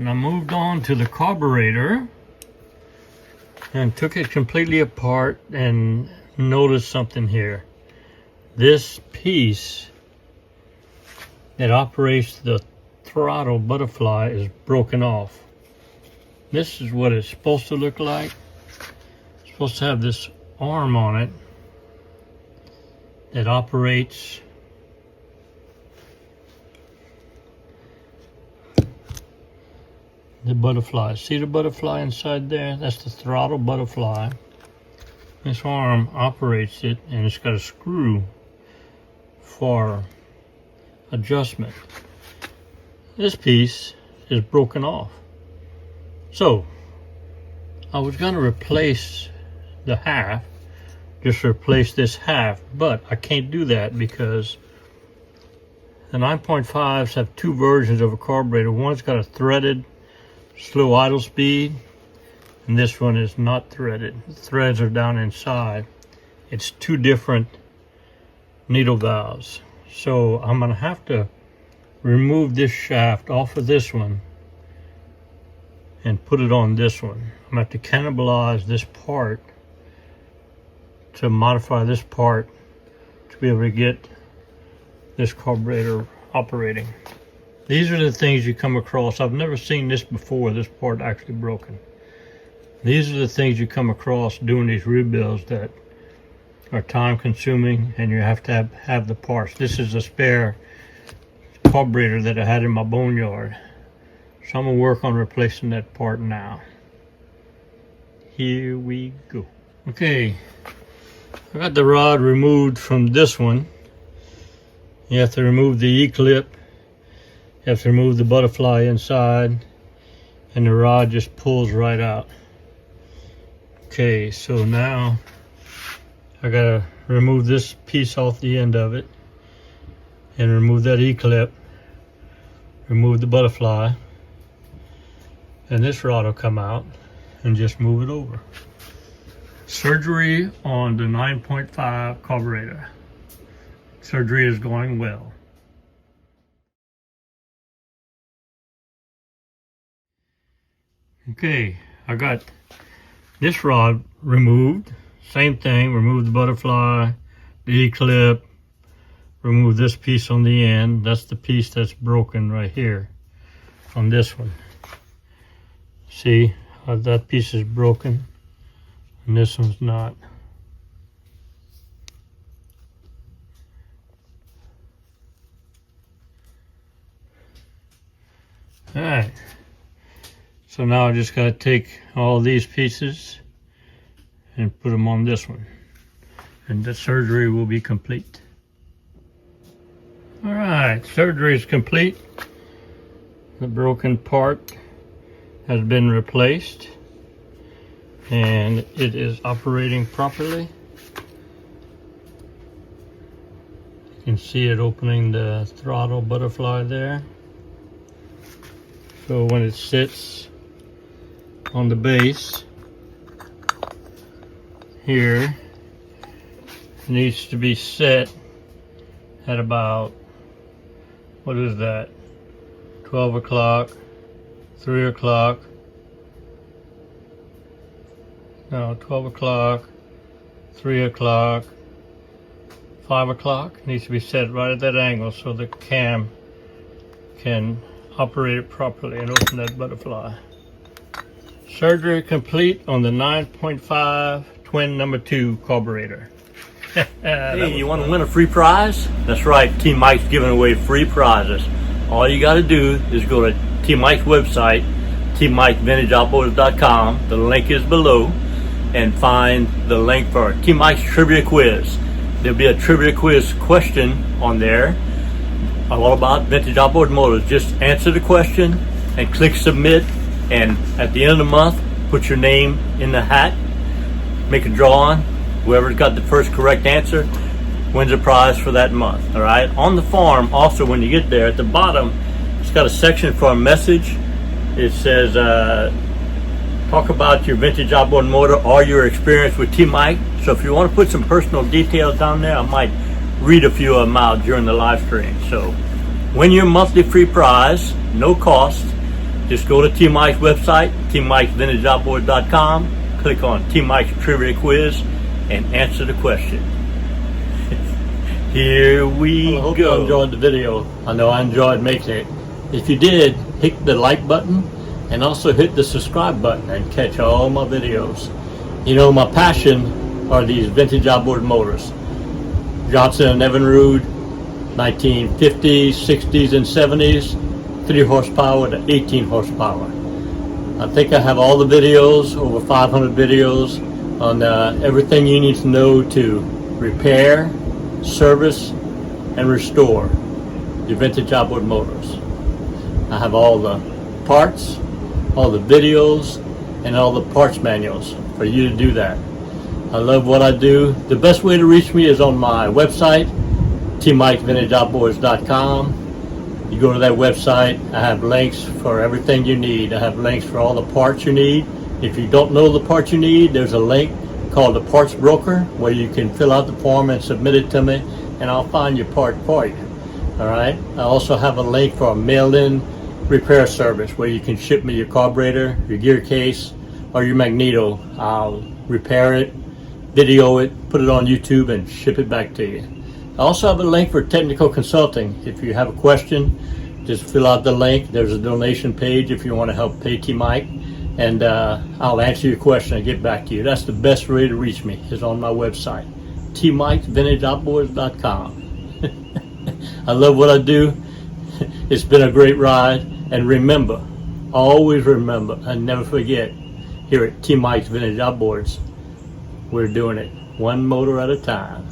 And I moved on to the carburetor and took it completely apart and noticed something here. This piece that operates the throttle butterfly is broken off. This is what it's supposed to look like. It's supposed to have this arm on it that operates the butterfly. See the butterfly inside there? That's the throttle butterfly. This arm operates it, and it's got a screw for adjustment. This piece is broken off. So I was going to replace the half, just replace this half, but I can't do that because the 9.5s have two versions of a carburetor. One's got a threaded slow idle speed, and this one is not threaded. The threads are down inside. It's two different needle valves. So I'm going to have to remove this shaft off of this one and put it on this one. I'm going to have to cannibalize this part to modify this part to be able to get this carburetor operating. These are the things you come across. I've never seen this before, this part actually broken. These are the things you come across doing these rebuilds that are time consuming, and you have to have the parts. This is a spare carburetor that I had in my boneyard. So I'm gonna work on replacing that part now. Here we go. Okay, I got the rod removed from this one. You have to remove the E-clip. You have to remove the butterfly inside, and the rod just pulls right out. Okay, so now I gotta remove this piece off the end of it and remove that E-clip, remove the butterfly, and this rod will come out, and just move it over. Surgery on the 9.5 carburetor. Surgery is going well. Okay, I got this rod removed. Same thing, remove the butterfly, the E-clip, remove this piece on the end. That's the piece that's broken right here on this one. See how that piece is broken and this one's not. All right. So now I just got to take all these pieces and put them on this one, and the surgery will be complete. All right, surgery is complete. The broken part has been replaced, and it is operating properly. You can see it opening the throttle butterfly there. So when it sits on the base here, it needs to be set at about, what is that, 12 o'clock, 3 o'clock, no, 12 o'clock, 3 o'clock, 5 o'clock. It needs to be set right at that angle so the cam can operate it properly and open that butterfly. Surgery complete on the 9.5 twin number 2 carburetor. Hey, you want to win a free prize? That's right, Team Mike's giving away free prizes. All you got to do is go to Team Mike's website, teammikevintageoutboards.com. The link is below, and find the link for Team Mike's trivia quiz. There'll be a trivia quiz question on there, all about vintage outboard motors. Just answer the question and click submit, and at the end of the month, put your name in the hat, make a drawing. Whoever's got the first correct answer wins a prize for that month. All right. On the farm, also, when you get there, at the bottom, it's got a section for a message. It says, talk about your vintage outboard motor or your experience with Team Mike. So if you want to put some personal details down there, I might read a few of them out during the live stream. So win your monthly free prize, no cost. just go to T Mike's website, tmikesvintageoutboard.com, click on T Mike's Trivia Quiz, and answer the question. Here we I hope go. you enjoyed the video. I know I enjoyed making it. If you did, hit the like button and also hit the subscribe button and catch all my videos. You know, my passion are these vintage outboard motors. Johnson and Evinrude, 1950s, 60s, and 70s, 3 horsepower to 18 horsepower. I think I have all the videos, over 500 videos, on everything you need to know to repair, service, and restore your vintage outboard motors. I have all the parts, all the videos, and all the parts manuals for you to do that. I love what I do. The best way to reach me is on my website, tmikesvintageoutboards.com. You go to that website, I have links for everything you need. I have links for all the parts you need. If you don't know the parts you need, there's a link called the Parts Broker where you can fill out the form and submit it to me, and I'll find your part for you. All right. I also have a link for a mail-in repair service where you can ship me your carburetor, your gear case, or your magneto. I'll repair it, video it, put it on YouTube, and ship it back to you. I also have a link for technical consulting. If you have a question, just fill out the link. There's a donation page if you want to help pay T Mike, and I'll answer your question and get back to you. That's the best way to reach me, is on my website, tmikesvintageoutboards.com. I love what I do. It's been a great ride, and remember, always remember and never forget, here at T Mike's Vintage Outboards, we're doing it one motor at a time.